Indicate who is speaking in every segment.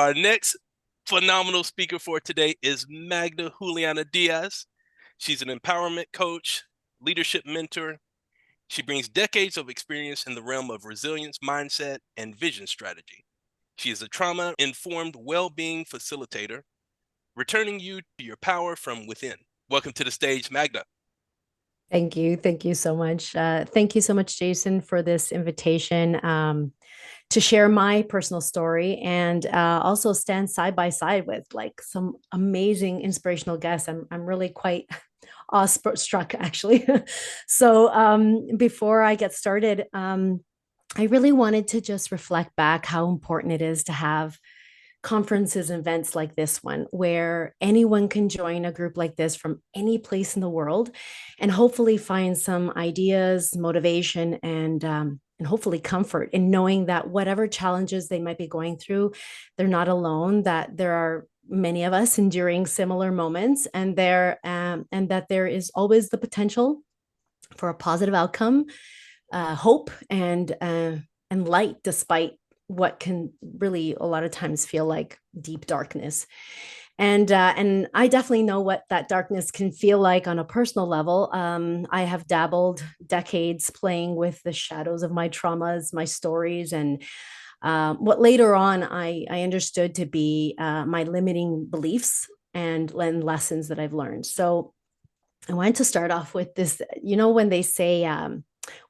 Speaker 1: Our next phenomenal speaker for today is Magda Juliana Diaz. She's an empowerment coach, leadership mentor. She brings decades of experience in the realm of resilience, mindset, and vision strategy. She is a trauma-informed well-being facilitator, returning you to your power from within. Welcome to the stage, Magda.
Speaker 2: Thank you. Thank you so much. Thank you so much, Jason, for this invitation to share my personal story and also stand side by side with like some amazing inspirational guests. I'm really quite awestruck, actually. So before I get started, I really wanted to just reflect back how important it is to have conferences and events like this one where anyone can join a group like this from any place in the world and hopefully find some ideas, motivation, and hopefully comfort in knowing that whatever challenges they might be going through, they're not alone, that there are many of us enduring similar moments, and that there is always the potential for a positive outcome, hope, and light despite what can really a lot of times feel like deep darkness. And I definitely know what that darkness can feel like on a personal level. I have dabbled decades playing with the shadows of my traumas, my stories, and what later on I understood to be my limiting beliefs and lessons that I've learned. So I wanted to start off with this. You know, when they say,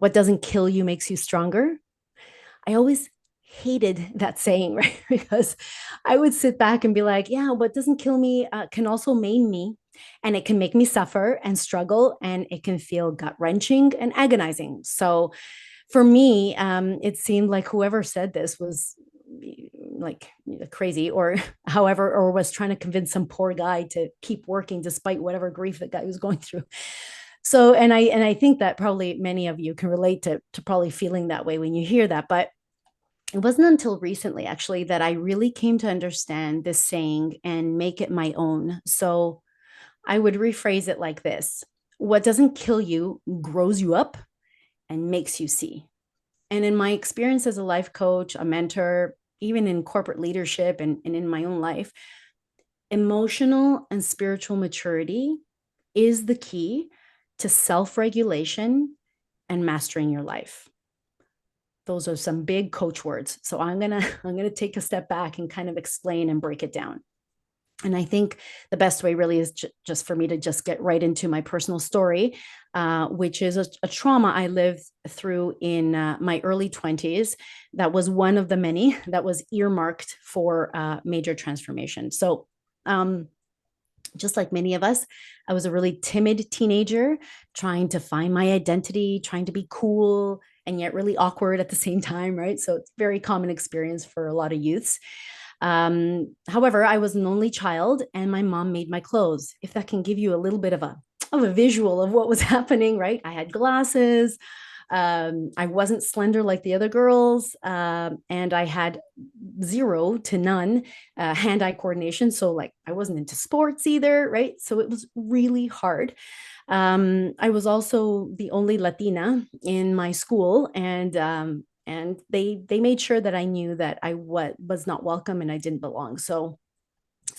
Speaker 2: what doesn't kill you makes you stronger? I always hated that saying, right? Because I would sit back and be like, yeah, what doesn't kill me can also maim me, and it can make me suffer and struggle, and it can feel gut wrenching and agonizing. So for me, it seemed like whoever said this was like crazy, or however, or was trying to convince some poor guy to keep working despite whatever grief that guy was going through. So, and I think that probably many of you can relate to probably feeling that way when you hear that. But it wasn't until recently, actually, that I really came to understand this saying and make it my own. So I would rephrase it like this: what doesn't kill you grows you up and makes you see. And in my experience as a life coach, a mentor, even in corporate leadership and in my own life, emotional and spiritual maturity is the key to self regulation and mastering your life. Those are some big coach words. So I'm gonna take a step back and kind of explain and break it down. And I think the best way really is just for me to just get right into my personal story, which is a trauma I lived through in my early 20s. That was one of the many that was earmarked for major transformation. So just like many of us, I was a really timid teenager trying to find my identity, trying to be cool and yet really awkward at the same time, right? So it's a very common experience for a lot of youths. However, I was an only child and my mom made my clothes. If that can give you a little bit of a visual of what was happening, right? I had glasses. I wasn't slender like the other girls, and I had zero to none hand-eye coordination. So like I wasn't into sports either, right? So it was really hard. I was also the only Latina in my school, and they made sure that I knew that I was not welcome and I didn't belong. So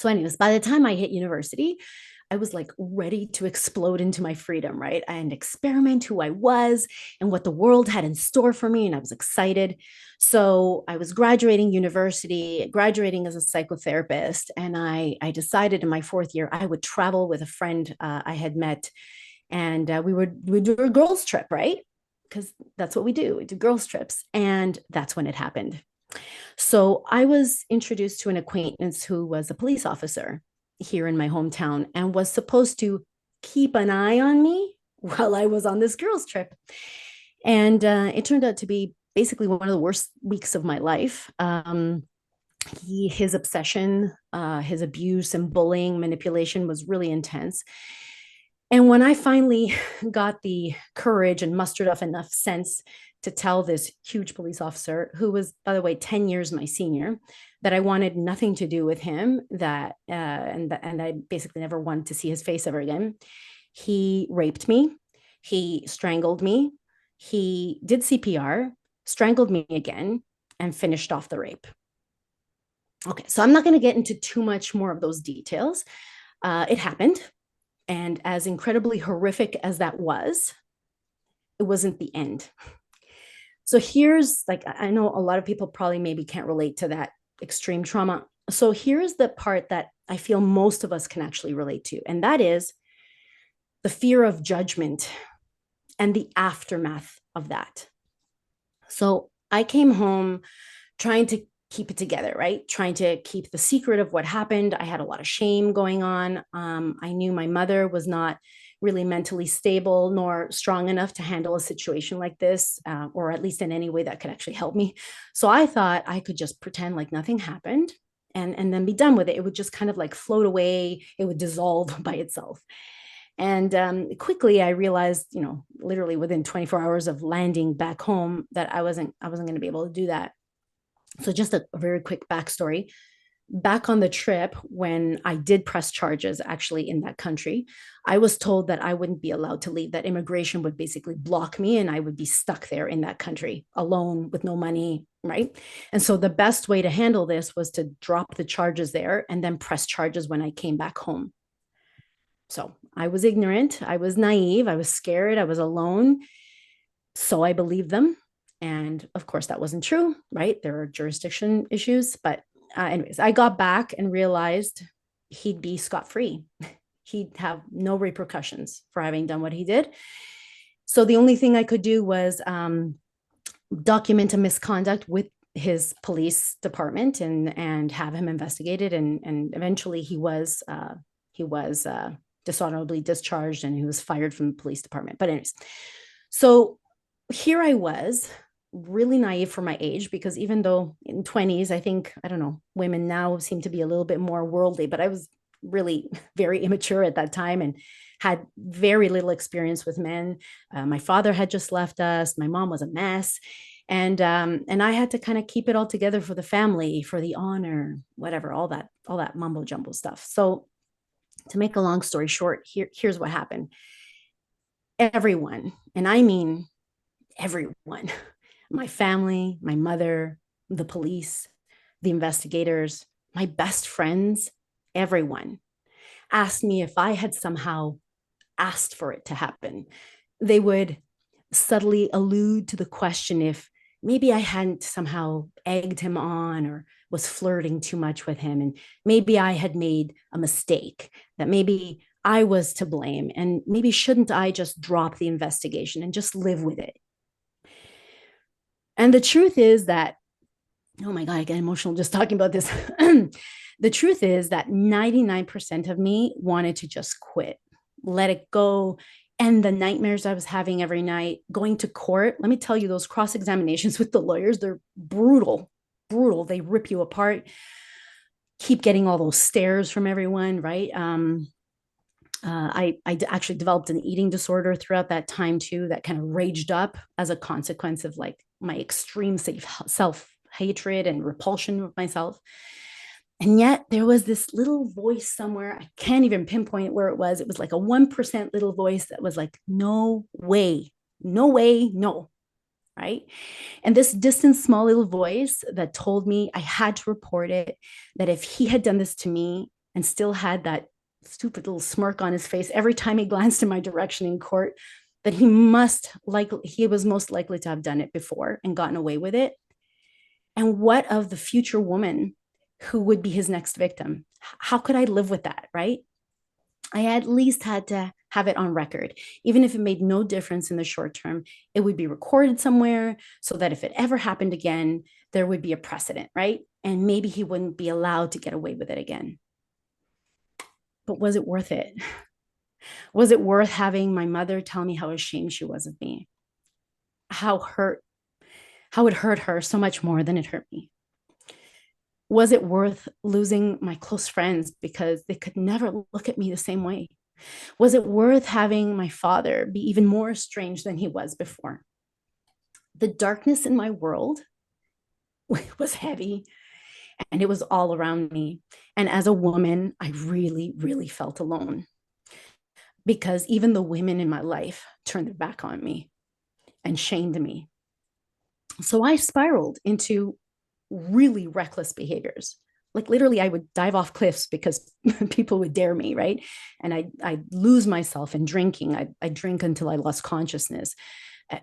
Speaker 2: anyways, by the time I hit university, I was like ready to explode into my freedom, right? And experiment who I was and what the world had in store for me. And I was excited. So I was graduating university, graduating as a psychotherapist. And I decided in my fourth year, I would travel with a friend I had met. And we would do a girls' trip, right? Because that's what we do. We do girls' trips. And that's when it happened. So I was introduced to an acquaintance who was a police officer here in my hometown and was supposed to keep an eye on me while I was on this girls' trip. And it turned out to be basically one of the worst weeks of my life. His obsession, his abuse and bullying, manipulation was really intense. And when I finally got the courage and mustered up enough sense to tell this huge police officer, who was, by the way, 10 years my senior, that I wanted nothing to do with him, and I basically never wanted to see his face ever again, he raped me, he strangled me, he did CPR, strangled me again, and finished off the rape. Okay, so I'm not going to get into too much more of those details. It happened. And as incredibly horrific as that was, it wasn't the end. So here's like, I know a lot of people probably maybe can't relate to that extreme trauma. So here's the part that I feel most of us can actually relate to, and that is the fear of judgment and the aftermath of that. So I came home trying to keep it together, right? Trying to keep the secret of what happened. I had a lot of shame going on. I knew my mother was not really mentally stable nor strong enough to handle a situation like this, or at least in any way that could actually help me. So I thought I could just pretend like nothing happened and then be done with it. It would just kind of like float away. It would dissolve by itself. And quickly, I realized, literally within 24 hours of landing back home, that I wasn't going to be able to do that. So just a very quick backstory. Back on the trip, when I did press charges actually in that country, I was told that I wouldn't be allowed to leave, that immigration would basically block me and I would be stuck there in that country alone with no money, right? And so the best way to handle this was to drop the charges there and then press charges when I came back home. So I was ignorant, I was naive, I was scared, I was alone. So I believed them. And of course, that wasn't true, right? There are jurisdiction issues. But, anyways, I got back and realized he'd be scot free. He'd have no repercussions for having done what he did. So the only thing I could do was document a misconduct with his police department and have him investigated. And eventually he was dishonorably discharged and he was fired from the police department. But anyways, so here I was, really naive for my age, because even though in 20s, I think, I don't know, women now seem to be a little bit more worldly, but I was really very immature at that time and had very little experience with men. My father had just left us. My mom was a mess. And I had to kind of keep it all together for the family, for the honor, whatever, all that mumbo jumbo stuff. So to make a long story short, here's what happened. Everyone, and I mean everyone, my family, my mother, the police, the investigators, my best friends, everyone asked me if I had somehow asked for it to happen. They would subtly allude to the question if maybe I hadn't somehow egged him on or was flirting too much with him. And maybe I had made a mistake, that maybe I was to blame. And maybe shouldn't I just drop the investigation and just live with it? And the truth is that, oh my God, I get emotional just talking about this. The truth is that 99% of me wanted to just quit, let it go. And the nightmares I was having every night, going to court, let me tell you, those cross examinations with the lawyers, they're brutal, brutal. They rip you apart, keep getting all those stares from everyone, right? I actually developed an eating disorder throughout that time too, that kind of raged up as a consequence of like my extreme self hatred and repulsion of myself. And yet there was this little voice somewhere. I can't even pinpoint where it was. It was like a 1% little voice that was like, no way, no way, no. Right. And this distant, small little voice that told me I had to report it, that if he had done this to me and still had that stupid little smirk on his face every time he glanced in my direction in court, that he was most likely to have done it before and gotten away with it. And what of the future woman who would be his next victim? How could I live with that? Right. I at least had to have it on record. Even if it made no difference in the short term, it would be recorded somewhere so that if it ever happened again, there would be a precedent, right? And maybe he wouldn't be allowed to get away with it again. But was it worth it? Was it worth having my mother tell me how ashamed she was of me? How it hurt her so much more than it hurt me? Was it worth losing my close friends because they could never look at me the same way? Was it worth having my father be even more estranged than he was before? The darkness in my world was heavy and it was all around me. And as a woman, I really, really felt alone because even the women in my life turned their back on me and shamed me. So I spiraled into really reckless behaviors, like literally I would dive off cliffs because people would dare me, right? And I'd lose myself in drinking. I'd drink until I lost consciousness,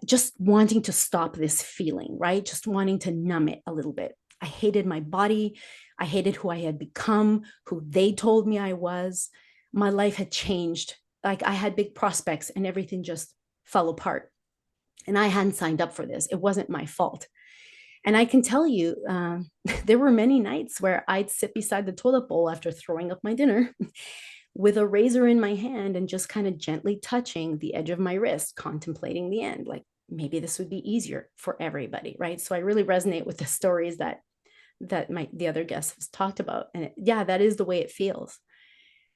Speaker 2: just wanting to stop this feeling, right? Just wanting to numb it a little bit. I hated my body. I hated who I had become, who they told me I was. My life had changed. Like I had big prospects and everything just fell apart. And I hadn't signed up for this. It wasn't my fault. And I can tell you, there were many nights where I'd sit beside the toilet bowl after throwing up my dinner with a razor in my hand and just kind of gently touching the edge of my wrist, contemplating the end. Like maybe this would be easier for everybody, right? So I really resonate with the stories that the other guests has talked about. And yeah, that is the way it feels.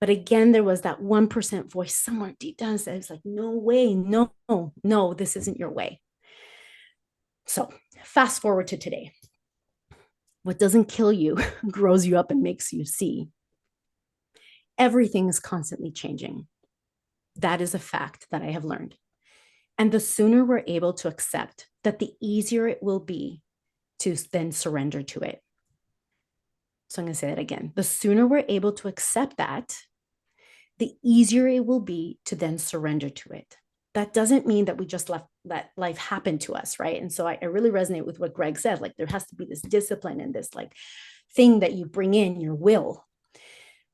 Speaker 2: But again, there was that 1% voice somewhere deep down that was like, no way, no, no, this isn't your way. So fast forward to today. What doesn't kill you grows you up and makes you see. Everything is constantly changing. That is a fact that I have learned. And the sooner we're able to accept that, the easier it will be to then surrender to it. So I'm going to say that again. The sooner we're able to accept that, the easier it will be to then surrender to it. That doesn't mean that we just let life happen to us, right? And so I really resonate with what Greg said. Like there has to be this discipline and this like thing that you bring in, your will.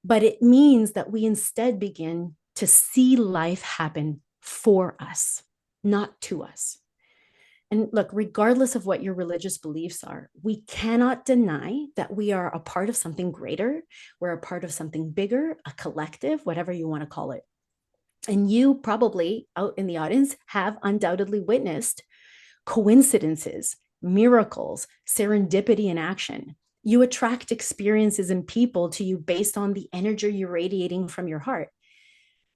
Speaker 2: But it means that we instead begin to see life happen for us, not to us. And look, regardless of what your religious beliefs are, we cannot deny that we are a part of something greater. We're a part of something bigger, a collective, whatever you want to call it. And you probably out in the audience have undoubtedly witnessed coincidences, miracles, serendipity in action. You attract experiences and people to you based on the energy you're radiating from your heart.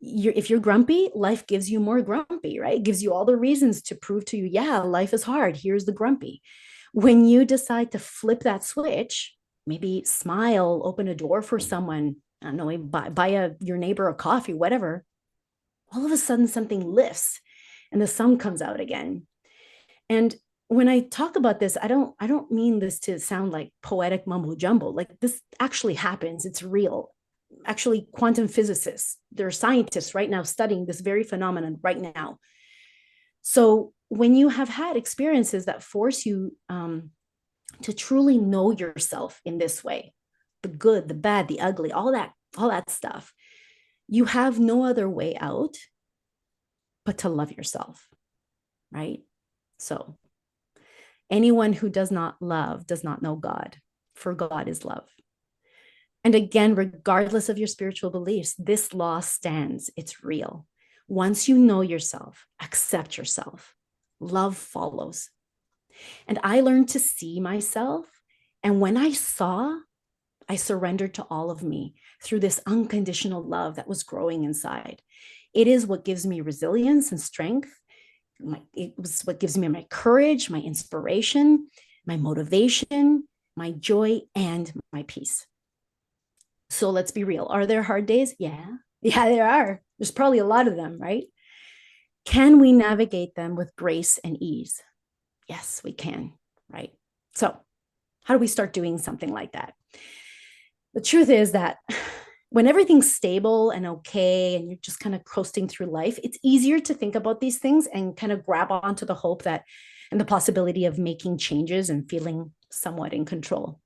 Speaker 2: If you're grumpy, life gives you more grumpy, right? It gives you all the reasons to prove to you, yeah, life is hard. Here's the grumpy. When you decide to flip that switch, maybe smile, open a door for someone, I don't know, buy your neighbor a coffee, whatever, all of a sudden something lifts and the sun comes out again. And when I talk about this, I don't mean this to sound like poetic mumbo jumbo. Like this actually happens. It's real. Actually, quantum physicists, there are scientists right now studying this very phenomenon right now. So when you have had experiences that force you to truly know yourself in this way, the good, the bad, the ugly, all that stuff, you have no other way out but to love yourself, right? So anyone who does not love does not know God, for God is love. And again, regardless of your spiritual beliefs, this law stands. It's real. Once you know yourself, accept yourself, love follows. And I learned to see myself. And when I saw, I surrendered to all of me through this unconditional love that was growing inside. It is what gives me resilience and strength. It was what gives me my courage, my inspiration, my motivation, my joy, and my peace. So let's be real. Are there hard days? Yeah. Yeah, there are. There's probably a lot of them, right? Can we navigate them with grace and ease? Yes, we can, right? So, how do we start doing something like that? The truth is that when everything's stable and okay, and you're just kind of coasting through life, it's easier to think about these things and kind of grab onto the hope that and the possibility of making changes and feeling somewhat in control.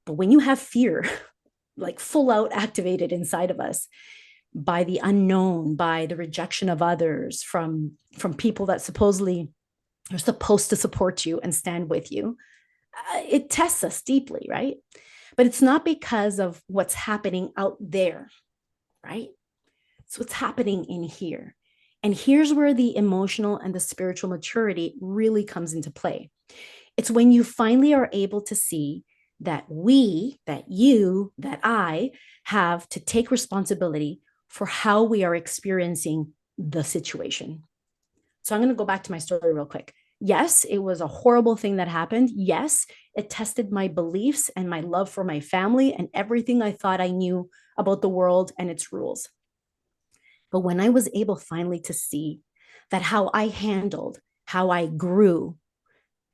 Speaker 2: But when you have fear, like full out activated inside of us by the unknown, by the rejection of others, from people that supposedly are supposed to support you and stand with you, it tests us deeply, right? But it's not because of what's happening out there, right? It's what's happening in here. And here's where the emotional and the spiritual maturity really comes into play. It's when you finally are able to see that you, that I have to take responsibility for how we are experiencing the situation. So I'm going to go back to my story real quick. Yes, it was a horrible thing that happened. Yes, it tested my beliefs and my love for my family and everything I thought I knew about the world and its rules. But when I was able finally to see that how I handled, how I grew,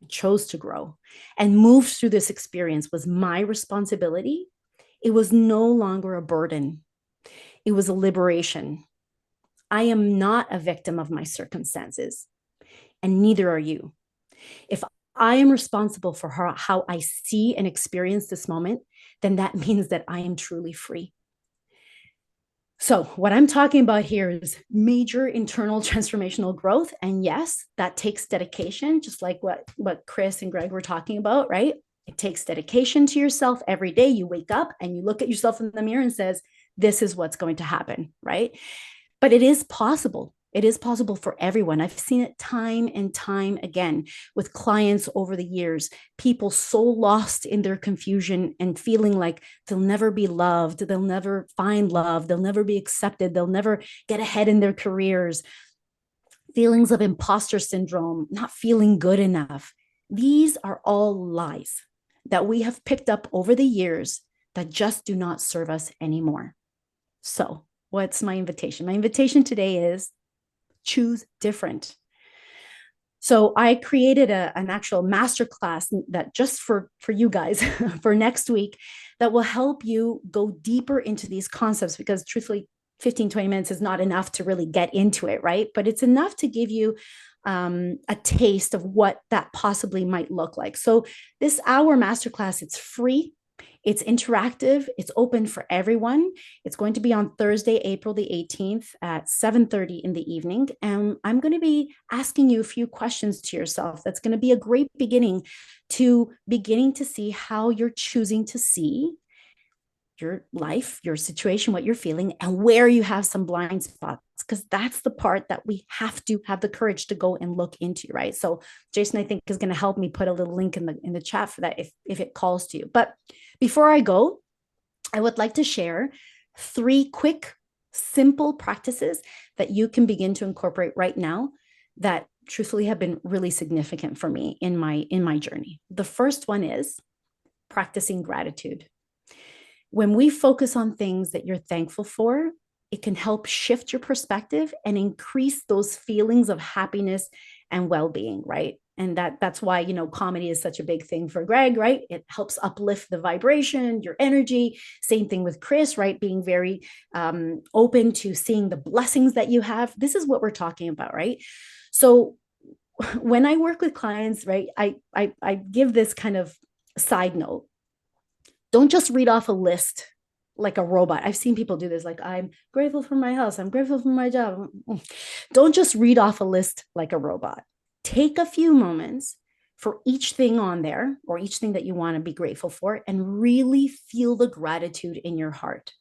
Speaker 2: chose to grow, and moved through this experience was my responsibility, it was no longer a burden. It was a liberation. I am not a victim of my circumstances, and neither are you. If I am responsible for how I see and experience this moment, then that means that I am truly free. So, what I'm talking about here is major internal transformational growth. And yes, that takes dedication, just like what Chris and Greg were talking about, right? It takes dedication to yourself every day. You wake up and you look at yourself in the mirror and says, this is what's going to happen, right? But it is possible. It is possible for everyone. I've seen it time and time again with clients over the years, people so lost in their confusion and feeling like they'll never be loved, they'll never find love, they'll never be accepted, they'll never get ahead in their careers, feelings of imposter syndrome, not feeling good enough. These are all lies that we have picked up over the years that just do not serve us anymore. So, what's my invitation? My invitation today is choose different. So I created an actual masterclass that just for you guys for next week that will help you go deeper into these concepts, because truthfully, 15, 20 minutes is not enough to really get into it, right? But it's enough to give you a taste of what that possibly might look like. So this hour masterclass, it's free. It's interactive. It's open for everyone. It's going to be on Thursday, April the 18th at 7:30 in the evening. And I'm going to be asking you a few questions to yourself. That's going to be a great beginning to see how you're choosing to see your life, your situation, what you're feeling, and where you have some blind spots, because that's the part that we have to have the courage to go and look into, right? So Jason, I think, is going to help me put a little link in the chat for that if it calls to you. But before I go, I would like to share 3 quick, simple practices that you can begin to incorporate right now that truthfully have been really significant for me in my journey. The first one is practicing gratitude. When we focus on things that you're thankful for, it can help shift your perspective and increase those feelings of happiness and well-being, right? And that's why, comedy is such a big thing for Greg, right? It helps uplift the vibration, your energy. Same thing with Chris, right? Being very open to seeing the blessings that you have. This is what we're talking about, right? So when I work with clients, right, I give this kind of side note. Don't just read off a list like a robot. I've seen people do this, like, I'm grateful for my house, I'm grateful for my job. Don't just read off a list like a robot. Take a few moments for each thing on there, or each thing that you want to be grateful for, and really feel the gratitude in your heart.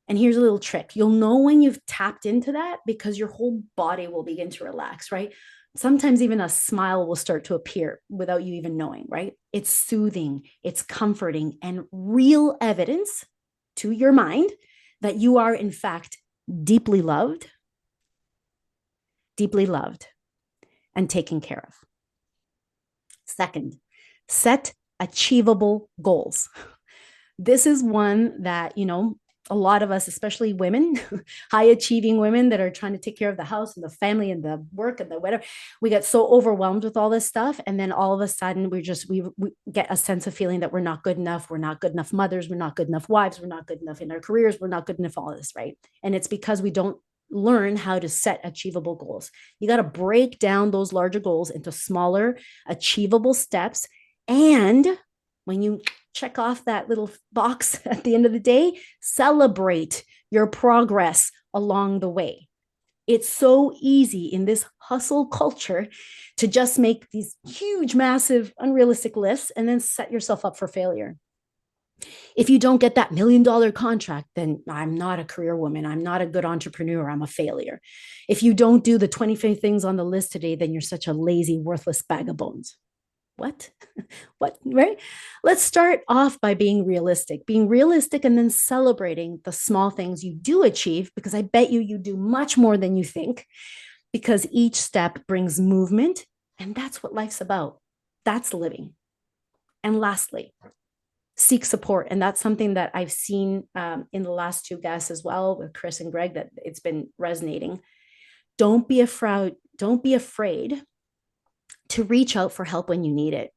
Speaker 2: And here's a little trick. You'll know when you've tapped into that because your whole body will begin to relax, right? Sometimes even a smile will start to appear without you even knowing, right? It's soothing, it's comforting, and real evidence to your mind that you are, in fact, deeply loved, and taken care of. Second, set achievable goals. This is one that, a lot of us, especially women, high achieving women that are trying to take care of the house and the family and the work and the whatever, we get so overwhelmed with all this stuff. And then all of a sudden we get a sense of feeling that we're not good enough. We're not good enough mothers. We're not good enough wives. We're not good enough in our careers. We're not good enough all this, right? And it's because we don't learn how to set achievable goals. You got to break down those larger goals into smaller, achievable steps. And when you check off that little box at the end of the day, celebrate your progress along the way. It's so easy in this hustle culture to just make these huge, massive, unrealistic lists and then set yourself up for failure. If you don't get that $1 million contract, then I'm not a career woman. I'm not a good entrepreneur. I'm a failure. If you don't do the 25 things on the list today, then you're such a lazy, worthless bag of bones. What, right? Let's start off by being realistic, and then celebrating the small things you do achieve, because I bet you do much more than you think, because each step brings movement, and that's what life's about. That's living. And lastly, seek support. And that's something that I've seen in the last 2 guests as well, with Chris and Greg, that it's been resonating. Don't be afraid to reach out for help when you need it,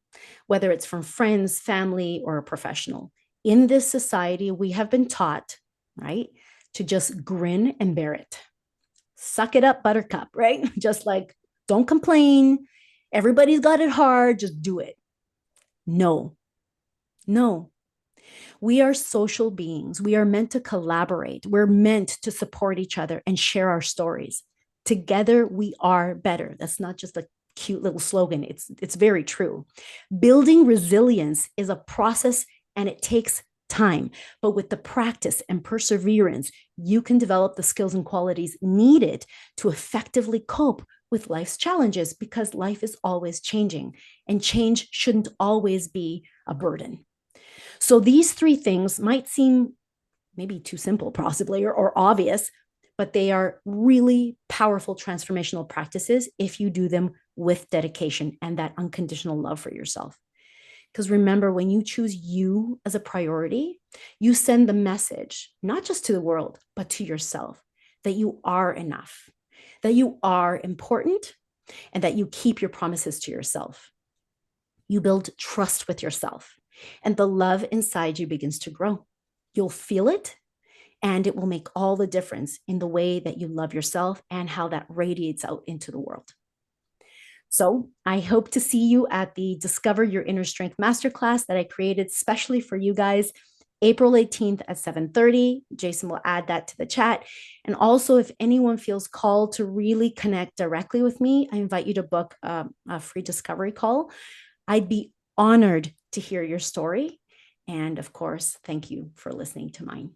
Speaker 2: whether it's from friends, family, or a professional. In this society, we have been taught, right, to just grin and bear it. Suck it up, buttercup, right? Just like, don't complain. Everybody's got it hard. Just do it. No, no. We are social beings. We are meant to collaborate. We're meant to support each other and share our stories. Together, we are better. That's not just a cute little slogan. It's very true. Building resilience is a process and it takes time. But with the practice and perseverance, you can develop the skills and qualities needed to effectively cope with life's challenges, because life is always changing and change shouldn't always be a burden. So these three things might seem maybe too simple, possibly, or obvious, but they are really powerful transformational practices if you do them with dedication and that unconditional love for yourself. Because remember, when you choose you as a priority, you send the message, not just to the world, but to yourself, that you are enough, that you are important, and that you keep your promises to yourself. You build trust with yourself, and the love inside you begins to grow. You'll feel it, and it will make all the difference in the way that you love yourself and how that radiates out into the world. So I hope to see you at the Discover Your Inner Strength Masterclass that I created specially for you guys, April 18th at 7:30. Jason will add that to the chat. And also, if anyone feels called to really connect directly with me, I invite you to book a free discovery call. I'd be honored to hear your story. And of course, thank you for listening to mine.